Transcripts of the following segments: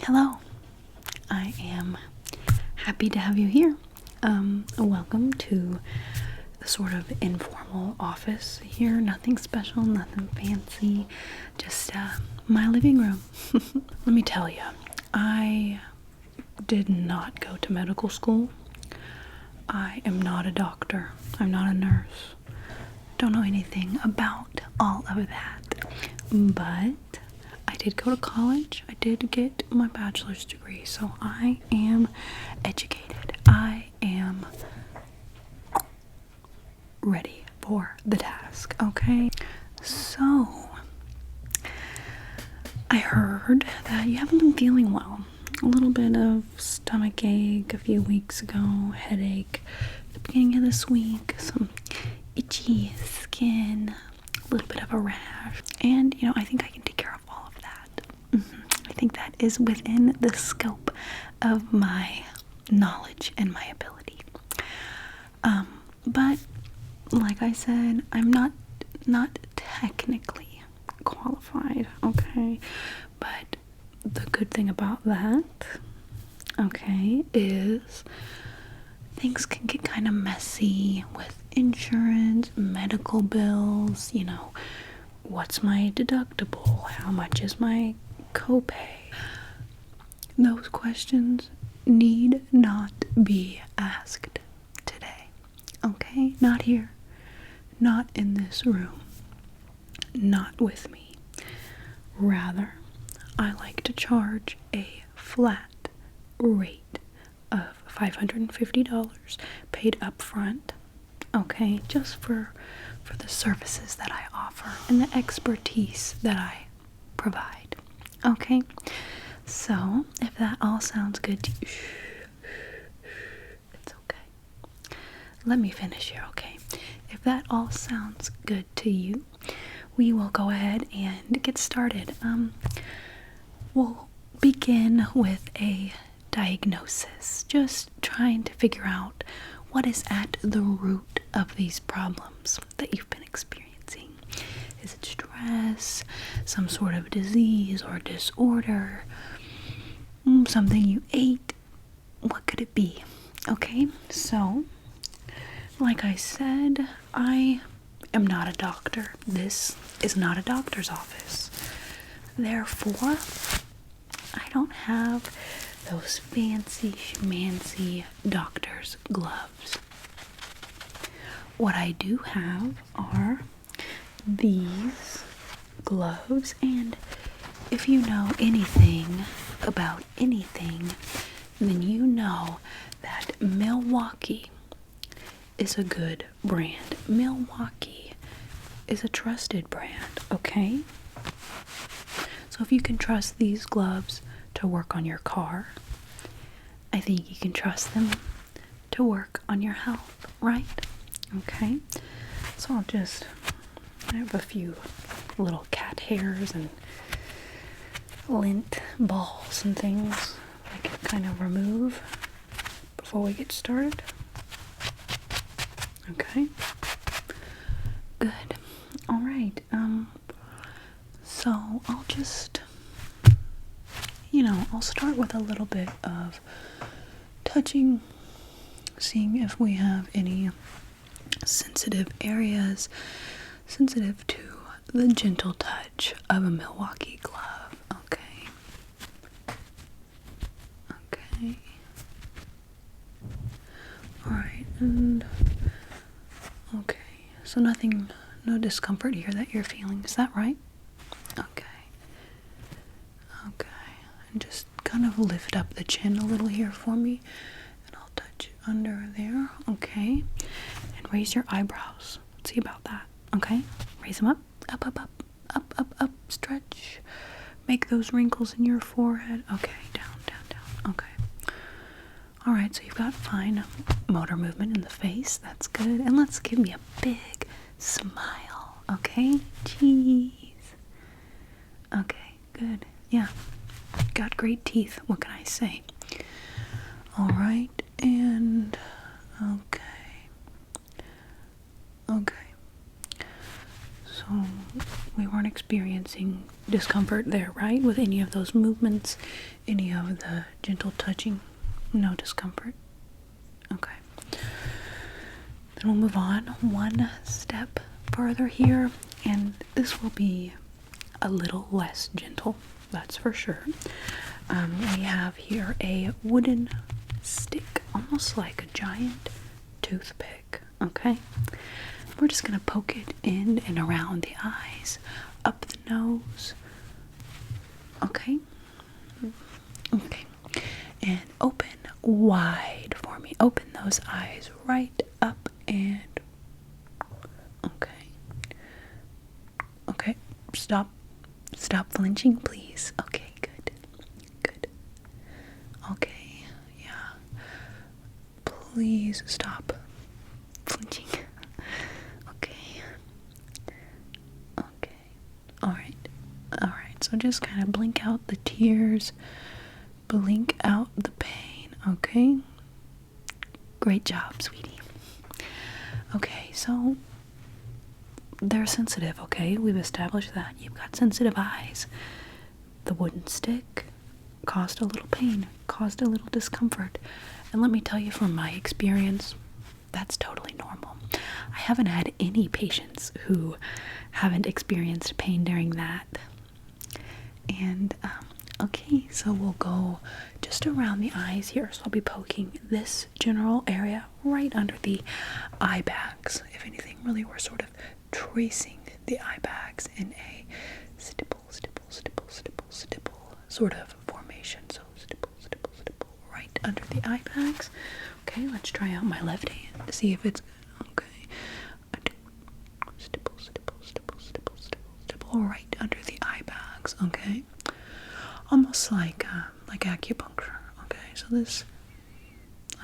Hello, I am happy to have you here. Welcome to the sort of informal office here. Nothing special, nothing fancy, just my living room. Let me tell you, I did not go to medical school. I am not a doctor. I'm not a nurse. Don't know anything about all of that. But I did go to college. I did get my bachelor's degree. So I am educated. I am ready for the task. Okay? So I heard that you haven't been feeling well. A little bit of stomach ache a few weeks ago, headache at the beginning of this week, some itchy skin, a little bit of a rash, and I think I can take care of all of that. I think that is within the scope of my knowledge and my ability. But like I said, I'm not technically qualified, okay? But the good thing about that, okay, is things can get kind of messy with insurance, medical bills, what's my deductible? How much is my copay? Those questions need not be asked today, okay? Not here, not in this room, not with me. Rather, I like to charge a flat rate of $550 paid up front, okay, just for the services that I offer and the expertise that I provide, okay? So, if that all sounds good to you, it's okay. Let me finish here, okay? If that all sounds good to you, we will go ahead and get started. We'll begin with a diagnosis, just trying to figure out what is at the root of these problems that you've been experiencing. Is it stress, some sort of disease or disorder, something you ate? What could it be? Okay, so like I said, I am not a doctor. This is not a doctor's office. Therefore, I don't have those fancy schmancy doctor's gloves. What I do have are these gloves, and if you know anything about anything, then you know that Milwaukee is a good brand. Milwaukee is a trusted brand, okay? So if you can trust these gloves to work on your car, I think you can trust them to work on your health, right? Okay, so I have a few little cat hairs and lint balls and things I can kind of remove before we get started. Okay, good. All right, so I'll just, I'll start with a little bit of touching, seeing if we have any sensitive areas, sensitive to the gentle touch of a Milwaukee glove. Okay. Alright, and okay, so no discomfort here that you're feeling, is that right? Okay, and just kind of lift up the chin a little here for me, and I'll touch under there, okay, and raise your eyebrows. Let's see about that, okay? Raise them up, up, stretch, make those wrinkles in your forehead, okay, down, okay. Alright, so you've got fine motor movement in the face, that's good, and let's give me a big smile, okay? Cheese. Okay, good, yeah. Got great teeth, what can I say? Alright, and okay. So We weren't experiencing discomfort there, right? With any of those movements, any of the gentle touching, no discomfort. Okay. Then we'll move on one step further here, and this will be a little less gentle, that's for sure. We have here a wooden stick, almost like a giant toothpick, okay? We're just gonna poke it in and around the eyes, up the nose, okay? Okay, and open wide for me. Open those eyes right up and, okay. Okay, stop flinching, please. Okay, good. Okay, yeah. Please stop flinching. Okay. Alright, so just kind of blink out the tears, blink out the pain, okay? Great job, sweetie. Okay, so they're sensitive, okay? We've established that. You've got sensitive eyes. The wooden stick caused a little pain, caused a little discomfort. And let me tell you from my experience, that's totally normal. I haven't had any patients who haven't experienced pain during that. And, okay, so we'll go just around the eyes here. So I'll be poking this general area right under the eye bags. If anything, really, we're sort of tracing the eye bags in a stipple sort of formation. So stipple right under the eye bags. Okay, let's try out my left hand to see if it's okay. Stipple right under the eye bags. Okay, almost like acupuncture. Okay, so this.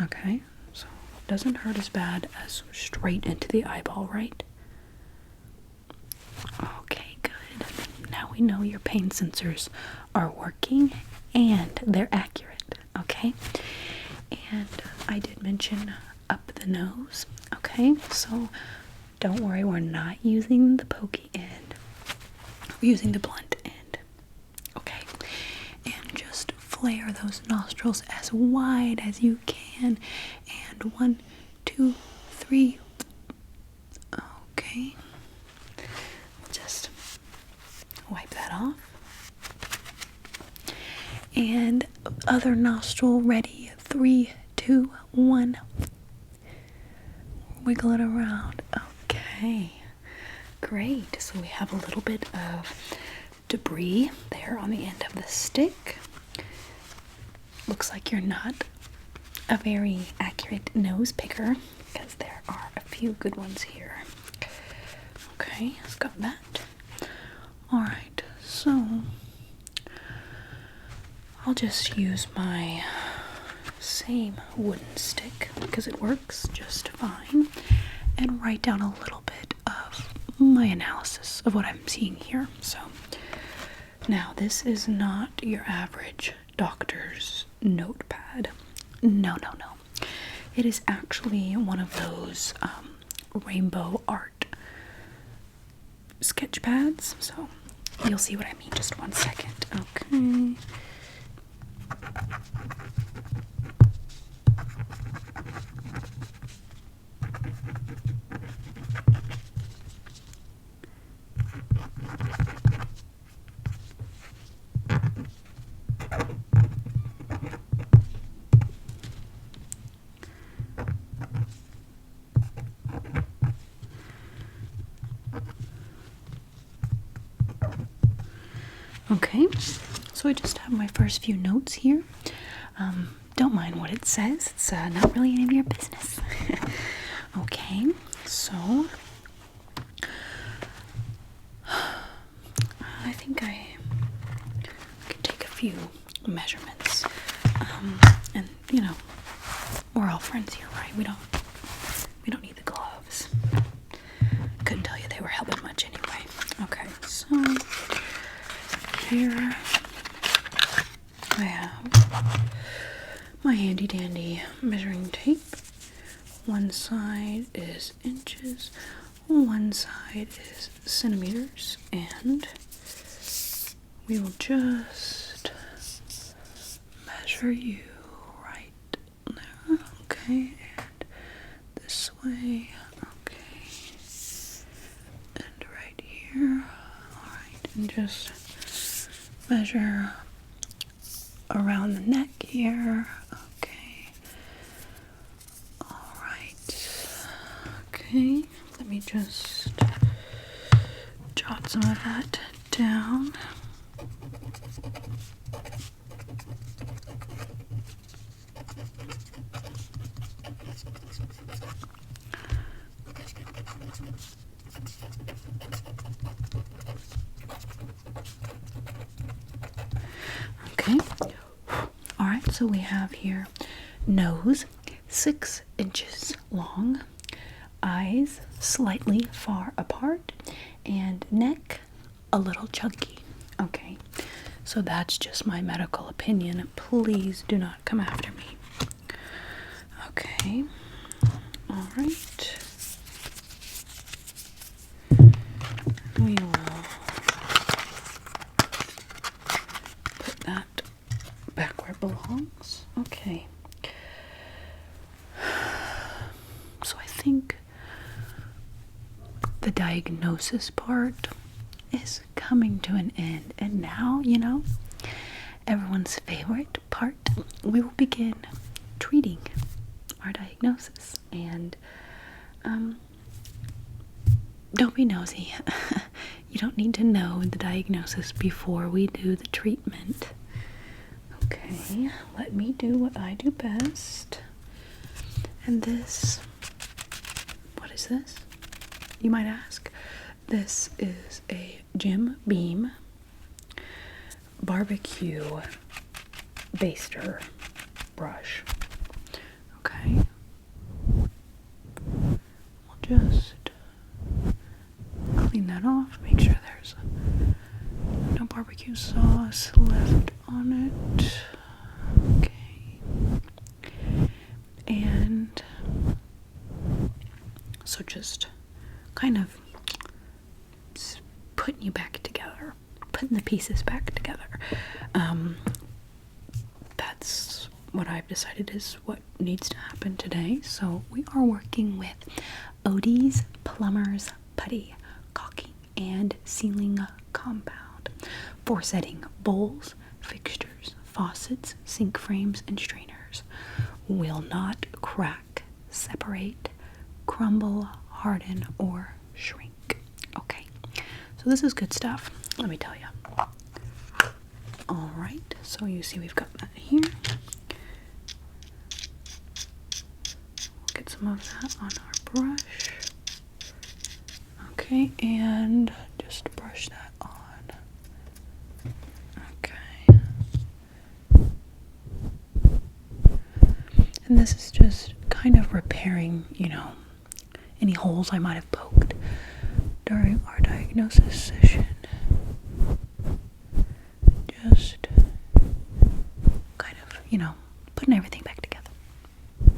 Okay, so it doesn't hurt as bad as straight into the eyeball, right? Okay, good. Now we know your pain sensors are working and they're accurate, okay? And I did mention up the nose, okay? So don't worry, we're not using the pokey end. We're using the blunt end, okay? And just flare those nostrils as wide as you can. And 1, 2, 3. Okay. Just wipe that off. And other nostril ready. 3, 2, 1. Wiggle it around. Okay. Great. So we have a little bit of debris there on the end of the stick. Looks like you're not a very accurate nose picker because there are a few good ones here. Okay, let's got that. Alright, so I'll just use my same wooden stick because it works just fine and write down a little bit of my analysis of what I'm seeing here. So now this is not your average doctor's notepad. No. It is actually one of those rainbow art sketch pads. So you'll see what I mean. Just 1 second. Okay. Okay, so I just have my first few notes here. Don't mind what it says. It's not really any of your business. Okay, so I think I can take a few measurements. And you know, we're all friends here, right? We don't need the gloves. Couldn't tell you they were helping much anyway. Okay, so here I have my handy dandy measuring tape. One side is inches, one side is centimeters, and we will just measure you right there. Okay, and this way. Okay, and right here. Alright, and just measure around the neck here. Okay. Alright. Okay, let me just jot some of that down. Okay. Alright, so we have here nose 6 inches long, eyes slightly far apart, and neck a little chunky. Okay, so that's just my medical opinion. Please do not come after me. Okay, alright. We will put that back where it belongs. Okay. So I think the diagnosis part is coming to an end. And now, everyone's favorite part, we will begin treating our diagnosis. And don't be nosy. You don't need to know the diagnosis before we do the treatment. Okay, let me do what I do best. And this, what is this? You might ask. This is a Jim Beam barbecue baster brush. Okay. We'll just clean that off, make sure there's no barbecue sauce left on it. Okay. And so just kind of putting you back together, putting the pieces back together. That's what I've decided is what needs to happen today. So we are working with Odie's Plumber's Putty Caulking and Sealing Compound for setting bowls, fixtures, faucets, sink frames, and strainers. Will not crack, separate, crumble, harden, or shrink. Okay, so this is good stuff, let me tell you. Alright, so you see we've got that here. We'll get some of that on our brush. Okay, and just brush that on. Okay. And this is just kind of repairing, any holes I might have poked during our diagnosis session. Just kind of, putting everything back together.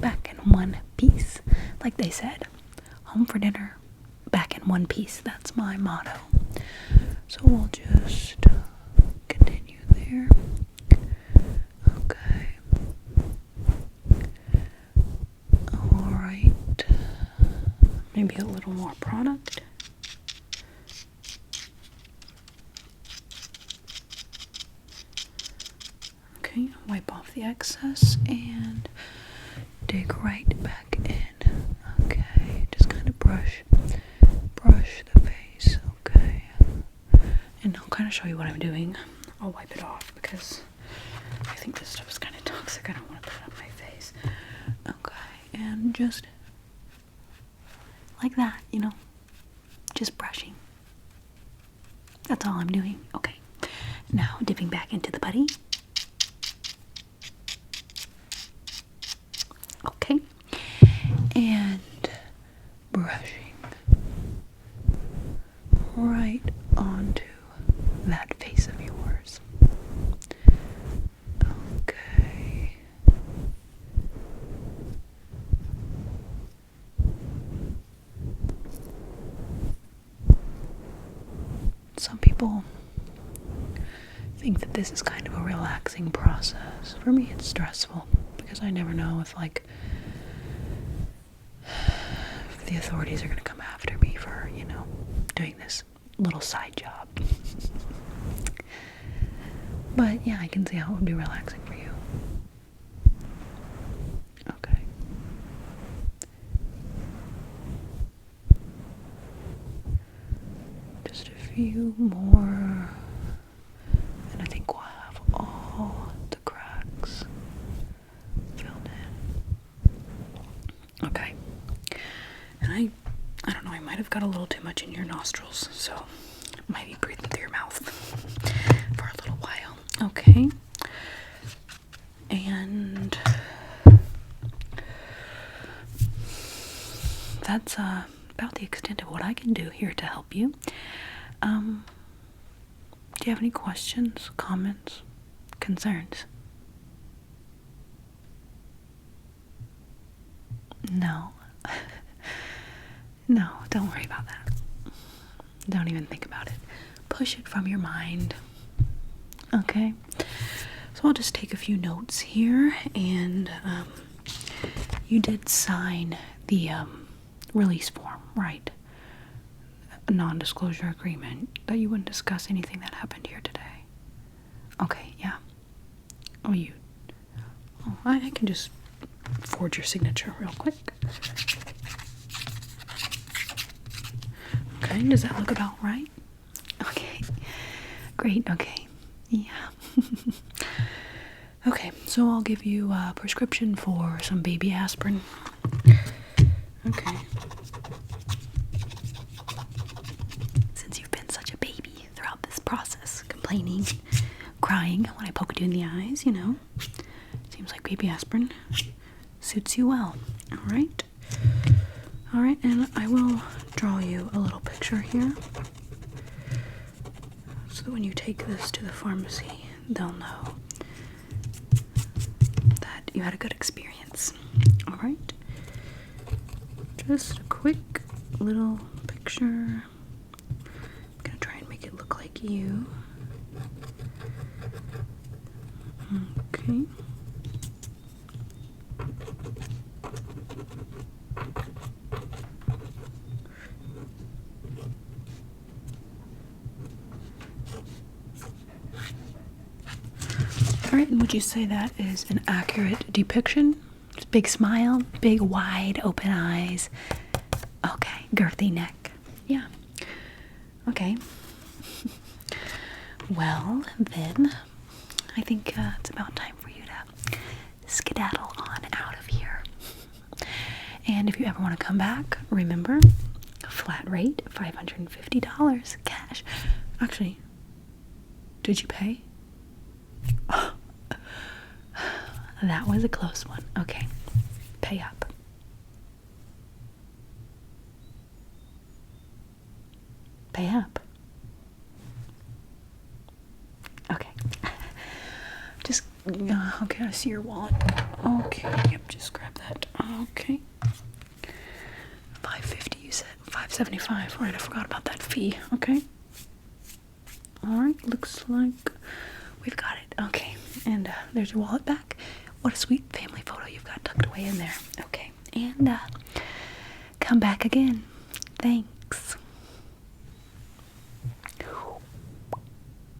Back in one piece. Like they said, home for dinner, back in one piece. That's my motto. So we'll just continue there. Okay. Alright. Maybe a little more product. Okay, wipe off the excess and dig right back in. Okay, just kind of brush the face. Okay, and I'll kind of show you what I'm doing. I'll wipe it off because I think this stuff is kind of toxic. I don't want to put it on my face. Okay, and just like that, just brushing. That's all I'm doing. Okay, now dipping back into the putty. Okay, and brushing right onto that face of yours. Okay. people think that this is kind of a relaxing process. For me, it's stressful because I never know if the authorities are going to come after me for, doing this little side job. But yeah, I can see how it would be relaxing for you. Okay. Just a few more, and I think we'll have all the cracks filled in. Okay. And I don't know, I might have got a little too much in your nostrils, so might be breathing through your mouth for a little while. Okay. And that's about the extent of what I can do here to help you. Do you have any questions, comments, concerns? No. No, don't worry about that. Don't even think about it. Push it from your mind. Okay? So I'll just take a few notes here, and you did sign the release form, right? A non-disclosure agreement that you wouldn't discuss anything that happened here today. Okay, yeah. I can just forge your signature real quick. Okay, does that look about right? Okay, great, okay, yeah. Okay, so I'll give you a prescription for some baby aspirin. Okay. Since you've been such a baby throughout this process, complaining, crying when I poked you in the eyes, seems like baby aspirin suits you well. Alright, and I will draw you a little picture here, so that when you take this to the pharmacy, they'll know that you had a good experience. Alright? Just a quick little picture. I'm gonna try and make it look like you. Okay. Alright, and would you say that is an accurate depiction? Just big smile, big wide open eyes. Okay, girthy neck. Yeah. Okay. Well, then, I think it's about time for you to skedaddle on out of here. And if you ever want to come back, remember, flat rate, $550 cash. Actually, did you pay? That was a close one. Okay, pay up. Pay up. Okay. Just, okay, I see your wallet. Okay, yep, just grab that. Okay. $550, you said. $575. Alright, I forgot about that fee. Okay. Alright, looks like we've got it. Okay, and there's your wallet back. What a sweet family photo you've got tucked away in there. Okay, and come back again. Thanks.